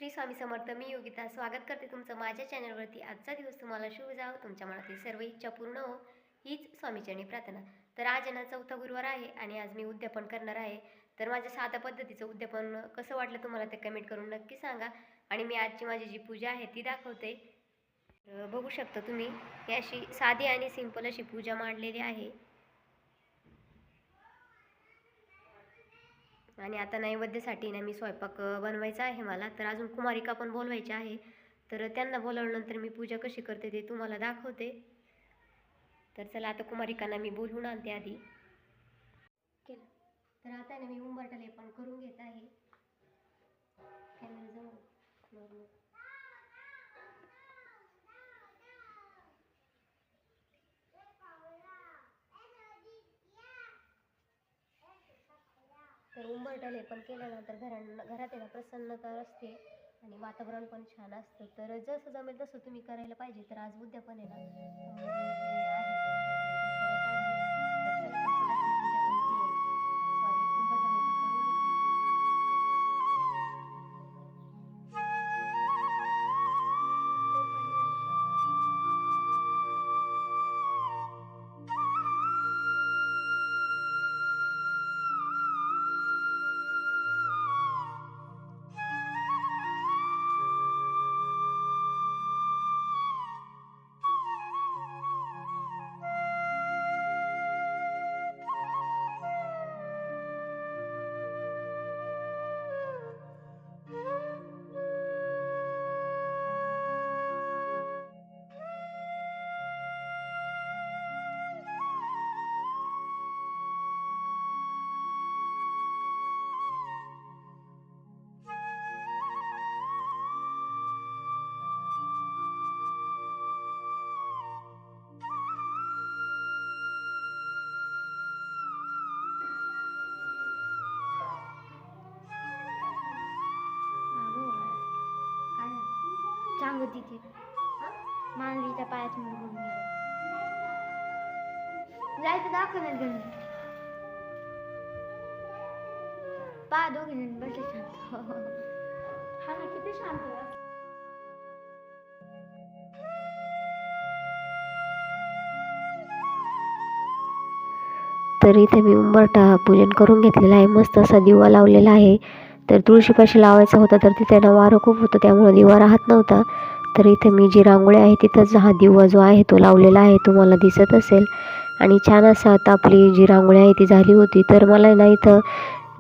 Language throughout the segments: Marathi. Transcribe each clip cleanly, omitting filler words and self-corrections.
श्री स्वामी समर्थ. मी योगिता स्वागत करते तुमचं माझ्या चॅनलवरती. आजचा दिवस तुम्हाला शुभ जावो, तुमच्या मनातील सर्व इच्छा पूर्ण हो, हीच स्वामीचरणी प्रार्थना. तर आज आहे ना, चौथा गुरुवार आहे आणि आज मी उद्यापन करणार आहे. तर माझ्या साध्या पद्धतीचं उद्यापन कसं वाटलं तुम्हाला ते कमेंट करून नक्की सांगा. आणि मी आजची माझी जी पूजा आहे ती दाखवते. बघू शकता तुम्ही, ही अशी साधी आणि सिंपल अशी पूजा मांडलेली आहे. आणि आता नैवेद्यासाठी ना मी स्वयंपाक बनवायचा आहे मला. तर अजून कुमारिका पण बोलवायच्या आहे. तर त्यांना बोलावल्यानंतर मी पूजा कशी करते ते तुम्हाला दाखवते. तर चला आता कुमारिकांना मी बोलवून आणते आधी. केलं. तर आता ना मी उंबरठा लेपन करून घेत आहे. तर उंबरठा लेपन केल्यानंतर घरात येणं प्रसन्नता असते आणि वातावरण पण छान असतं. तर जसं जमेल तसं तुम्ही करायला पाहिजे. तर आज उद्यापन आहे ना, चांगलं तिथे मानवीच्या पायात मुरून जायचं दाखवण्यात घेऊन पा दोघी बसले शांत. हा ना, किती शांत. तर इथे मी उंबरठा पूजन करून घेतलेला आहे. मस्त असा दिवा लावलेला आहे. तर तुळशीपाशी लावायचा होता, तर तिथे ना वारं खूप होतं, त्यामुळे दिवा राहत नव्हता. तर इथे मी जी रांगोळी आहे तिथंच हा दिवा जो आहे तो लावलेला आहे, तुम्हाला दिसत असेल. आणि छान असं आता आपली जी रांगोळी आहे ती झाली होती. तर मला ना इथं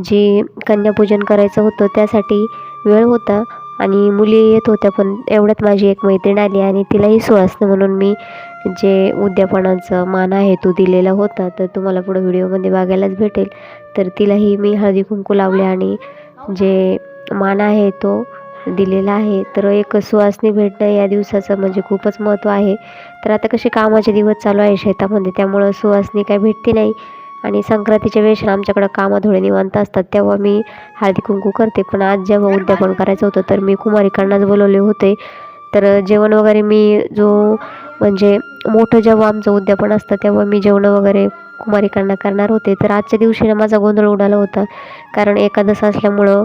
जी कन्यापूजन करायचं होतं त्यासाठी वेळ होता आणि मुली येत होत्या, पण एवढ्यात माझी एक मैत्रीण आली आणि तिलाही सुवासनं म्हणून मी जे उद्यापनाचा मान आहे तो दिलेला होता. तर तुम्हाला पुढं व्हिडिओमध्ये बघायलाच भेटेल. तर तिलाही मी हळदी कुंकू लावले आणि जे मान आहे तो दिलेला आहे. तर एक सुवासनी भेटणं या दिवसाचं म्हणजे खूपच महत्त्व आहे. तर आता कसे कामाचे दिवस चालू आहे शेतामध्ये, त्यामुळं सुवासनी काही भेटते नाही. आणि संक्रांतीच्या वेळेस आमच्याकडं कामं निवांत असतात, तेव्हा मी हळदी कुंकू करते. पण आज जेव्हा उद्यापन करायचं होतं तर मी कुमारिकांनाच बोलवले होते. तर जेवण वगैरे मी म्हणजे मोठं जेव्हा आमचं उद्यापन असतं तेव्हा मी जेवणं वगैरे कुमारिकांना करणार होते. तर आजच्या दिवशी ना माझा गोंधळ उडाला होता, कारण एकादश असल्यामुळं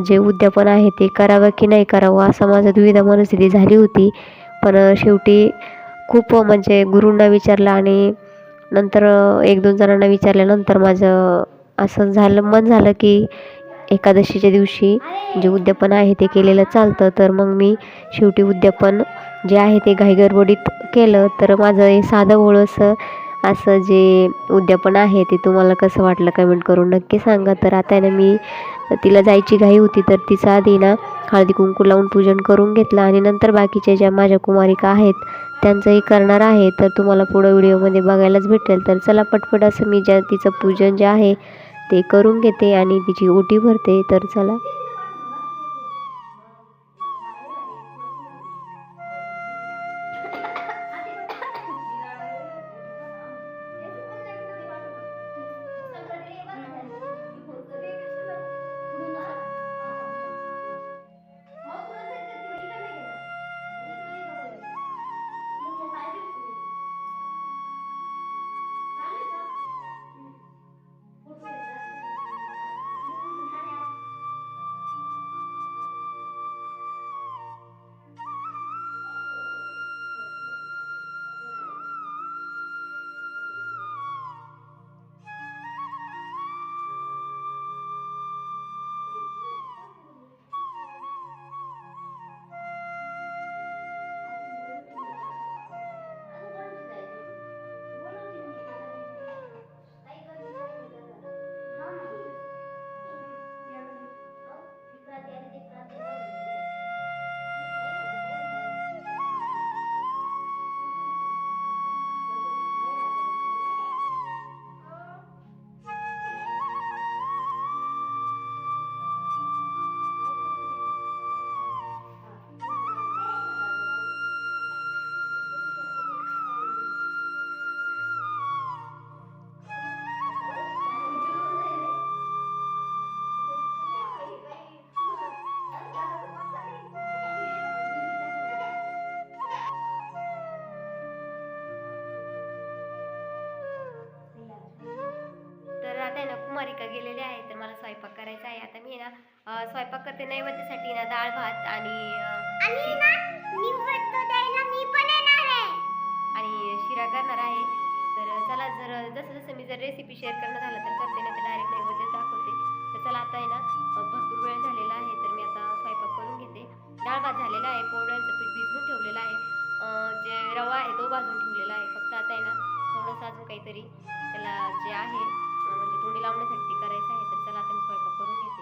जे उद्यापन आहे ते करावं की नाही करावं असं माझं दुविधा मनस्थिती झाली होती. पण शेवटी खूप म्हणजे गुरूंना विचारलं आणि नंतर 1-2 जणांना विचारल्यानंतर माझं असं मन झालं की एकादशीच्या दिवशी जे उद्यापन आहे ते केलेलं चालतं. तर मग मी शेवटी उद्यापन जे आहे ते घाईगडबडीत केलं. तर माझं हे साधं भोळंसं असं जे उद्यापन आहे ते तुम्हाला कसं वाटलं कमेंट करून नक्की सांगा. तर आता ना मी तिला जायची घाई होती, तर तिचा आधी ना हळदी कुंकू लावून पूजन करून घेतलं आणि नंतर बाकीच्या ज्या माझ्या कुमारिका आहेत त्यांचंही करणार आहे. तर तुम्हाला पुढं व्हिडिओमध्ये बघायलाच भेटेल. तर चला पटपट असं मी तिचं पूजन जे आहे ते करून घेते आणि तिची ओटी भरते. तर चला. आहे ना कुमारिका गेलेले आहे, तर मला स्वयंपाक करायचा आहे. आता मी ना स्वयंपाक करते नैवेद्यासाठी ना डाळ भात आणि शिरा करणार आहे. तर चला, जसं जसं मी जर रेसिपी शेअर करणं झालं तर करते, नाही तर डायरेक्ट नैवेद्य दाखवते. तर चला, आता आहे ना भरपूर वेळ झालेला आहे, तर मी आता स्वयंपाक करून घेते. डाळ भात झालेला आहे, पोळ्यांचं पीठ भिजवून ठेवलेलं आहे, जे रवा आहे तो भाजून ठेवलेला आहे. फक्त आता आहे ना थोडंसं अजून काहीतरी त्याला जे आहे म्हणजे तोंडी लावण्यासाठी ते करायचं आहे. तर चला, आता मी स्वयंपाक करून घेते.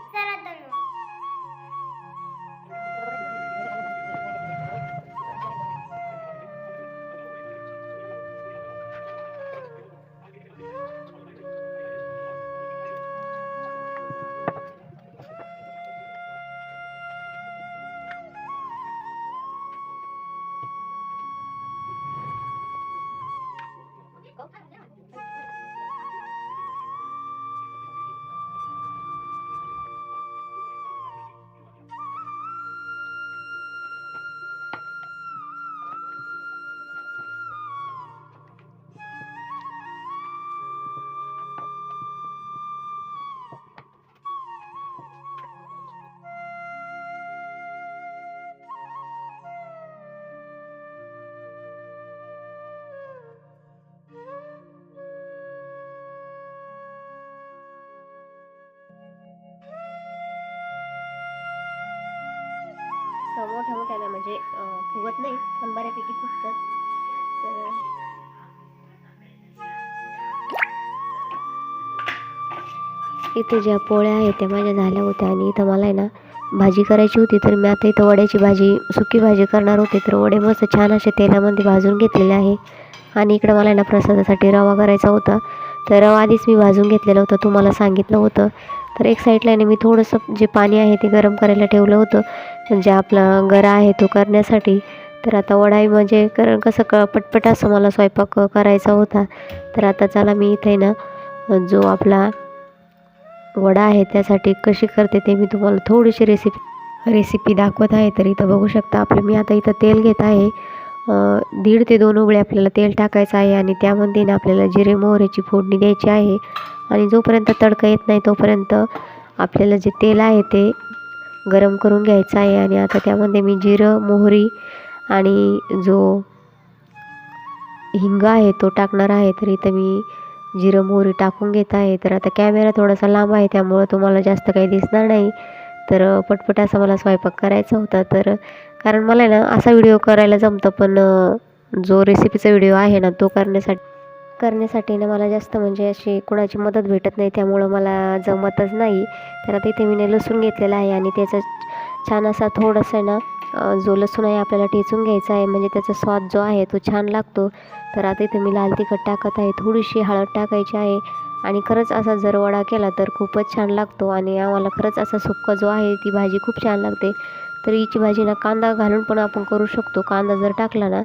मोठ्या मोठ्यानं म्हणजे फुगत नाही, पण बऱ्यापैकी फुगतात. तर इथे ज्या पोळ्या आहेत त्या माझ्या झाल्या होत्या आणि इथं मला आहे ना भाजी करायची होती. तर मी आता इथं वड्याची भाजी, सुकी भाजी करणार होते. तर वडे मस्त छान असे तेलामध्ये भाजून घेतलेले आहे. आणि इकडं मला आहे ना प्रसादासाठी रवा करायचा होता. तर रवा आधीच मी भाजून घेतलेलं होतं, तुम्हाला सांगितलं होतं. तर एक साईडला आहे ना मी थोडंसं जे पाणी आहे ते गरम करायला ठेवलं होतं, म्हणजे आपला गरा आहे तो करण्यासाठी. तर आता वडा म्हणजे कसं पटपट असं मला स्वयंपाक करायचा होता. तर आता चला, मी इथे ना जो आपला वडा आहे त्यासाठी कशी करते ते मी तुम्हाला थोडीशी रेसिपी दाखवत आहे. तर इथं बघू शकता मी आता इथं तेल घेत आहे. 1.5 ते 2 उकळे आपल्याला तेल टाकायचं आहे आणि त्यामध्ये ना आपल्याला जिरे मोहरीची फोडणी द्यायची आहे. आणि जोपर्यंत तडका येत नाही तोपर्यंत आपल्याला जे तेल आहे ते गरम करून घ्यायचं आहे. आणि आता त्यामध्ये मी जिरं, मोहरी आणि जो हिंग आहे तो टाकणार आहे. तर इथं मी जिरं मोहरी टाकून घेत आहे. तर आता कॅमेरा थोडासा लांब आहे त्यामुळं तुम्हाला जास्त काही दिसणार नाही. तर पटपट असा मला स्वयंपाक करायचा होता. तर कारण मला आहे ना असा व्हिडिओ करायला जमतं, पण जो रेसिपीचा व्हिडिओ आहे ना तो करण्यासाठी ना मला जास्त म्हणजे अशी कोणाची मदत भेटत नाही, त्यामुळं मला जमतच नाही. तर आता इथे मी लसूण घेतलेला आहे आणि त्याचा छान असा थोडासा ना जो लसूण आहे आपल्याला ठेचून घ्यायचा आहे, म्हणजे त्याचा स्वाद जो आहे तो छान लागतो. तर आता इथे मी लाल तिखट टाकत आहे, थोडीशी हळद टाकायची आहे. आणि खरंच असा जर वडा केला तर खूपच छान लागतो. आणि आम्हाला खरंच असा सुक्का जो आहे ती भाजी खूप छान लागते. तर हिची भाजी ना कांदा घालून पण आपण करू शकतो. कांदा जर टाकला ना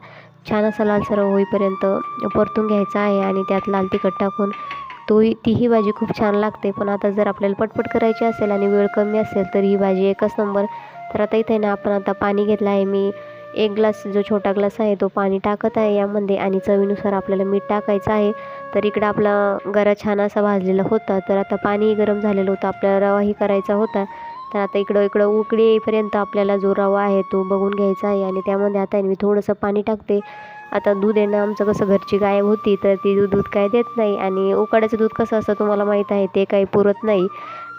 छान असा लालसर होईपर्यंत परतून घ्यायचा आहे आणि त्यात लाल तिखट टाकून तीही भाजी खूप छान लागते. पण आता जर आपल्याला पटपट करायची असेल आणि वेळ कमी असेल तर ही भाजी एकच नंबर. तर आता इथे ना आपण आता पाणी घेतलं आहे. मी 1 ग्लास जो छोटा ग्लास आहे तो पाणी टाकत आहे यामध्ये आणि चवीनुसार आपल्याला मीठ टाकायचं आहे. तर इकडं आपला गरा छान असा भाजलेला होता. तर आता पाणी गरम झालेलं होतं, आपल्याला रवाही करायचा होता. तर आता इकडं उकळी येईपर्यंत आपल्याला जो रवा आहे तो बघून घ्यायचा आहे. आणि त्यामध्ये आता मी थोडंसं पाणी टाकते. आता दूध आहे ना आमचं कसं घरची गाय होती, तर ती दूध काय देत नाही आणि उकडाचं दूध कसं असतं तुम्हाला माहीत आहे, ते काही पुरत नाही.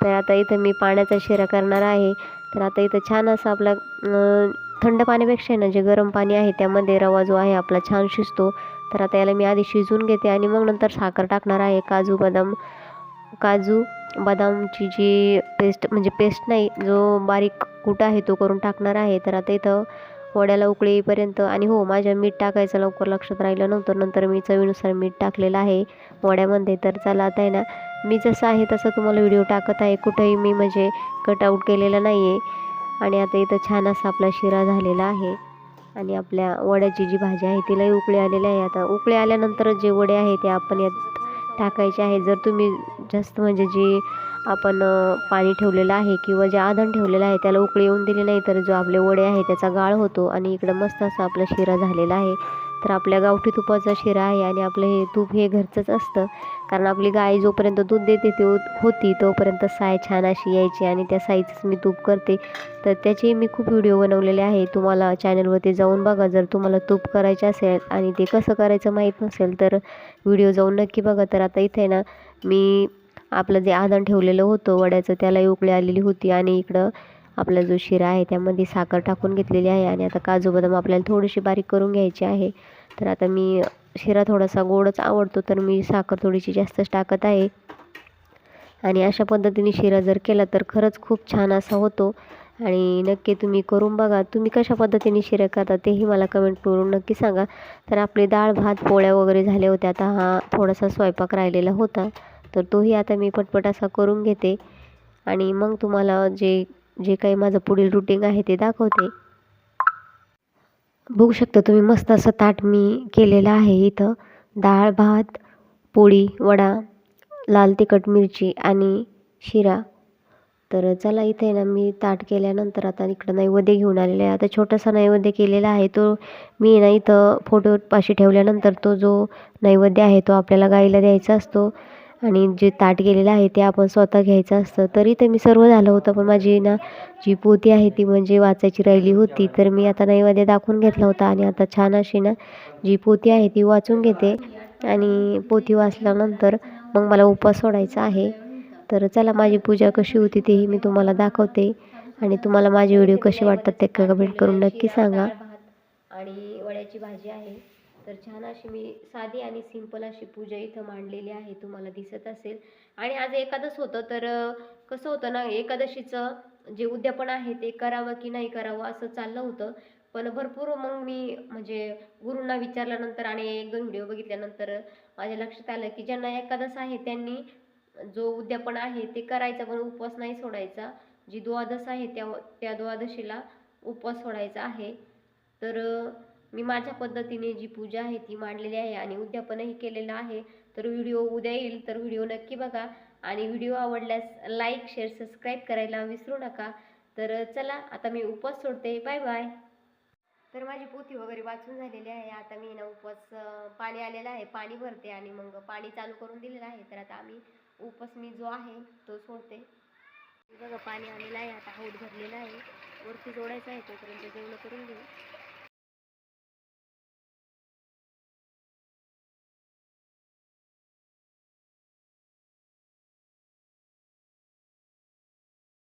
तर आता इथं मी पाण्याचा शिरा करणार आहे. तर आता इथं छान असं आपला थंड पाण्यापेक्षा ना जे गरम पाणी आहे त्यामध्ये रवा जो आहे आपला छान शिजतो. तर आता याला मी आधी शिजवून घेते आणि मग नंतर साखर टाकणार आहे. काजू बदामची जी पेस्ट नाही, जो बारीक कूट आहे तो करून टाकणार आहे. तर आता इथं वड्याला उकळी येईपर्यंत, आणि हो माझ्या मीठ टाकायचं लवकर लक्षात राहिलं नव्हतं, नंतर मी चवीनुसार मीठ टाकलेलं आहे वड्यामध्ये. तर चला, आता आहे ना मी जसं आहे तसं तुम्हाला व्हिडिओ टाकत आहे, कुठंही मी म्हणजे कटआउट केलेलं नाही आहे. आणि आता इथं छान असा आपला शिरा झालेला आहे आणि आपल्या वड्याची जी भाजी आहे तिलाही उकळी आलेली आहे. आता उकळी आल्यानंतर जे वडे आहे ते आपण यात टाकायचे आहे. जर तुम्ही जास्त म्हणजे जे आपण पाणी ठेवलेलं आहे किंवा जे आधण ठेवलेलं आहे त्याला उकळी येऊन दिली नाही तर जो आपले वडे आहे त्याचा गाळ होतो आणि इकडं मस्त असा आपला शिरा झालेला आहे. तर आपल्या गावठी तुपाचा शिरा आहे आणि आपलं हे तूप हे घरचंच असतं. कारण आपली गाय जोपर्यंत दूध देते होती तोपर्यंत साय छान अशी यायची आणि त्या साईचंच मी तूप करते. तर त्याचे मी खूप व्हिडिओ बनवलेले आहे. तुम्हाला चॅनलवरती जाऊन बघा. जर तुम्हाला तूप करायचे असेल आणि ते कसं करायचं माहीत नसेल तर व्हिडिओ जाऊन नक्की बघा. तर आता इथे ना मी आपलं जे आधण ठेवलेलं होतं वड्याचं त्याला उकळी आलेली होती आणि इकडं आपला जो शिरा आहे त्यामध्ये साखर टाकून घेतलेली आहे आणि आता काजू बदाम आपल्याला थोडीशी बारीक करून घ्यायची आहे. तर आता मी शिरा थोडासा गोडच आवडतो तर मी साखर थोडीशी जास्तच टाकत आहे. आणि अशा पद्धतीने शिरा जर केला तर खरंच खूप छान असा होतो आणि नक्की तुम्ही करून बघा. तुम्ही कशा पद्धतीने शिरा करता तेही मला कमेंट करून नक्की सांगा. तर आपली डाळ भात पोळ्या वगैरे झाल्या होत्या. आता हा थोडासा स्वयंपाक राहिलेला होता तर तोही आता मी पटपट असा करून घेते आणि मग तुम्हाला जे जे काही माझं पुढील रुटीन आहे ते दाखवते. बघू शकता तुम्ही मस्त असं ताट मी केलेलं आहे. इथं डाळ भात पोळी वडा लाल तिखट मिरची आणि शिरा. तर चला इथे ना मी ताट केल्यानंतर आता इकडं नैवेद्य घेऊन आलेला आहे. आता छोटासा नैवेद्य केलेला आहे तो मी ना इथं फोटोपाशी ठेवल्यानंतर तो जो नैवेद्य आहे तो आपल्याला गाईला द्यायचा असतो आणि जे ताट केलेलं आहे ते आपण स्वतः घ्यायचं असतं. तर इथे मी सर्व झालं होतं पण माझी ना जी पोथी आहे ती म्हणजे वाचायची राहिली होती. तर मी आता नैवेद्य दाखवून घेतला होता आणि आता छान अशी ना जी पोथी आहे ती वाचून घेते आणि पोथी वाचल्यानंतर मग मला उपवास सोडायचा आहे. तर चला माझी पूजा कशी होती तेही मी तुम्हाला दाखवते आणि तुम्हाला माझे व्हिडिओ कसे वाटतात ते कमेंट करून नक्की सांगा. आणि वड्याची भाजी आहे. तर छान अशी मी साधी आणि सिंपल अशी पूजा इथं मांडलेली आहे तुम्हाला दिसत असेल. आणि आज एकादश होतं तर कसं होतं ना एकादशीचं जे उद्यापन आहे ते करावं की नाही करावं असं चाललं होतं. पण भरपूर मग मी म्हणजे गुरूंना विचारल्यानंतर आणि 1-2 व्हिडिओ बघितल्यानंतर माझ्या लक्षात आलं की ज्यांना एकादश आहे त्यांनी जो उद्यापन आहे ते करायचा पण उपवास नाही सोडायचा. जी द्वादश आहे त्या द्वादशीला उपवास सोडायचा आहे. तर मी माझ्या पद्धतीने जी पूजा आहे ती मांडलेली आहे आणि उद्यापनही केलेलं आहे. तर व्हिडिओ उद्या येईल तर व्हिडिओ नक्की बघा आणि व्हिडिओ आवडल्यास लाईक शेअर सबस्क्राईब करायला विसरू नका. तर चला आता मी उपवास सोडते. Bye bye. तर माझी पोथी वगैरे वाचून झालेली आहे. आता मी ना उपवास पाणी आलेलं आहे पाणी भरते आणि मग पाणी चालू करून दिलेलं आहे. तर आता आम्ही उपवास मी जो आहे तो सोडते. बघा पाणी आलेलं आहे आता हौद भरलेला आहे वरती जोडायचं आहे तोपर्यंत जेवण करून घेऊ.